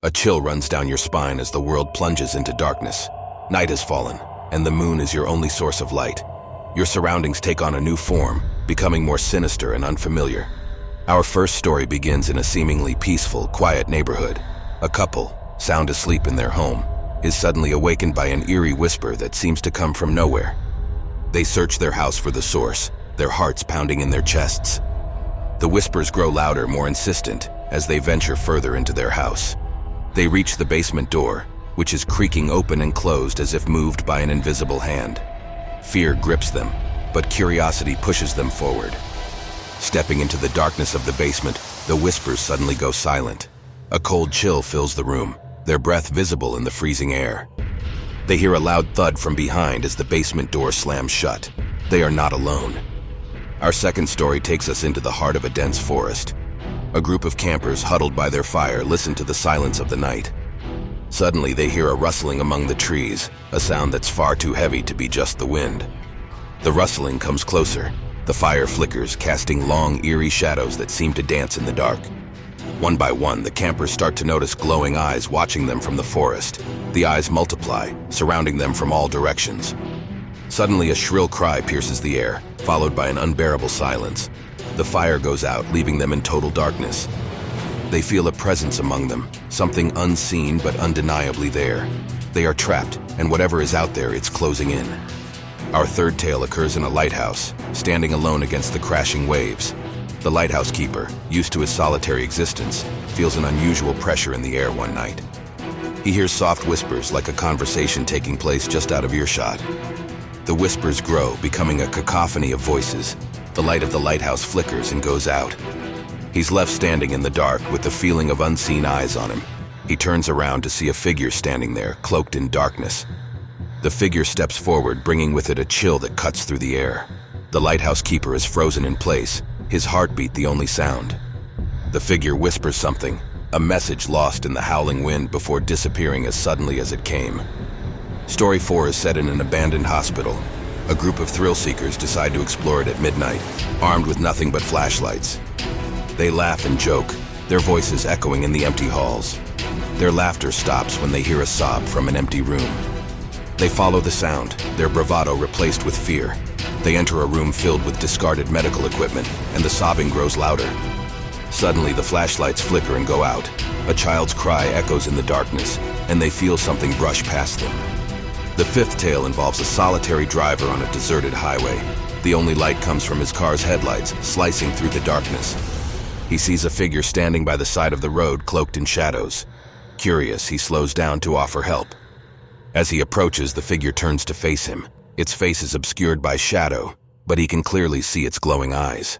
A chill runs down your spine as the world plunges into darkness. Night has fallen, and the moon is your only source of light. Your surroundings take on a new form, becoming more sinister and unfamiliar. Our first story begins in a seemingly peaceful, quiet neighborhood. A couple, sound asleep in their home, is suddenly awakened by an eerie whisper that seems to come from nowhere. They search their house for the source, their hearts pounding in their chests. The whispers grow louder, more insistent, as they venture further into their house. They reach the basement door, which is creaking open and closed as if moved by an invisible hand. Fear grips them, but curiosity pushes them forward. Stepping into the darkness of the basement, the whispers suddenly go silent. A cold chill fills the room, their breath visible in the freezing air. They hear a loud thud from behind as the basement door slams shut. They are not alone. Our second story takes us into the heart of a dense forest. A group of campers huddled by their fire listen to the silence of the night. Suddenly, they hear a rustling among the trees, a sound that's far too heavy to be just the wind. The rustling comes closer. The fire flickers, casting long, eerie shadows that seem to dance in the dark. One by one, the campers start to notice glowing eyes watching them from the forest. The eyes multiply, surrounding them from all directions. Suddenly, a shrill cry pierces the air, followed by an unbearable silence. The fire goes out, leaving them in total darkness. They feel a presence among them, something unseen but undeniably there. They are trapped, and whatever is out there, it's closing in. Our third tale occurs in a lighthouse, standing alone against the crashing waves. The lighthouse keeper, used to his solitary existence, feels an unusual pressure in the air one night. He hears soft whispers like a conversation taking place just out of earshot. The whispers grow, becoming a cacophony of voices. The light of the lighthouse flickers and goes out. He's left standing in the dark with the feeling of unseen eyes on him. He turns around to see a figure standing there, cloaked in darkness. The figure steps forward, bringing with it a chill that cuts through the air. The lighthouse keeper is frozen in place, his heartbeat the only sound. The figure whispers something, a message lost in the howling wind before disappearing as suddenly as it came. Story 4 is set in an abandoned hospital. A group of thrill-seekers decide to explore it at midnight, armed with nothing but flashlights. They laugh and joke, their voices echoing in the empty halls. Their laughter stops when they hear a sob from an empty room. They follow the sound, their bravado replaced with fear. They enter a room filled with discarded medical equipment, and the sobbing grows louder. Suddenly, the flashlights flicker and go out. A child's cry echoes in the darkness, and they feel something brush past them. The fifth tale involves a solitary driver on a deserted highway. The only light comes from his car's headlights, slicing through the darkness. He sees a figure standing by the side of the road, cloaked in shadows. Curious, he slows down to offer help. As he approaches, the figure turns to face him. Its face is obscured by shadow, but he can clearly see its glowing eyes.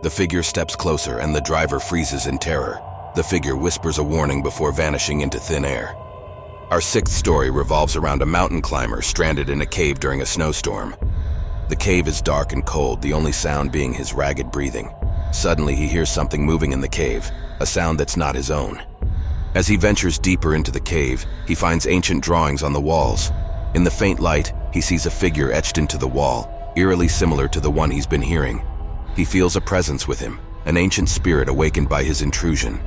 The figure steps closer, and the driver freezes in terror. The figure whispers a warning before vanishing into thin air. Our sixth story revolves around a mountain climber stranded in a cave during a snowstorm. The cave is dark and cold, the only sound being his ragged breathing. Suddenly, he hears something moving in the cave, a sound that's not his own. As he ventures deeper into the cave, he finds ancient drawings on the walls. In the faint light, he sees a figure etched into the wall, eerily similar to the one he's been hearing. He feels a presence with him, an ancient spirit awakened by his intrusion.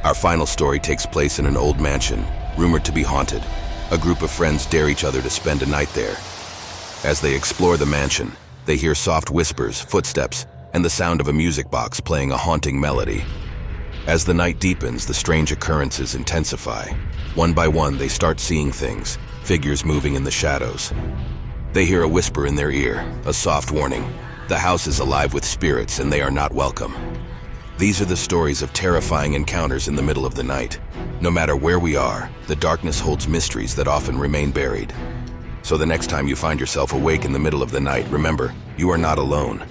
Our final story takes place in an old mansion, rumored to be haunted. A group of friends dare each other to spend a night there. As they explore the mansion, they hear soft whispers, footsteps, and the sound of a music box playing a haunting melody. As the night deepens, the strange occurrences intensify. One by one, they start seeing things, figures moving in the shadows. They hear a whisper in their ear, a soft warning. The house is alive with spirits and they are not welcome. These are the stories of terrifying encounters in the middle of the night. No matter where we are, the darkness holds mysteries that often remain buried. So the next time you find yourself awake in the middle of the night, remember, you are not alone.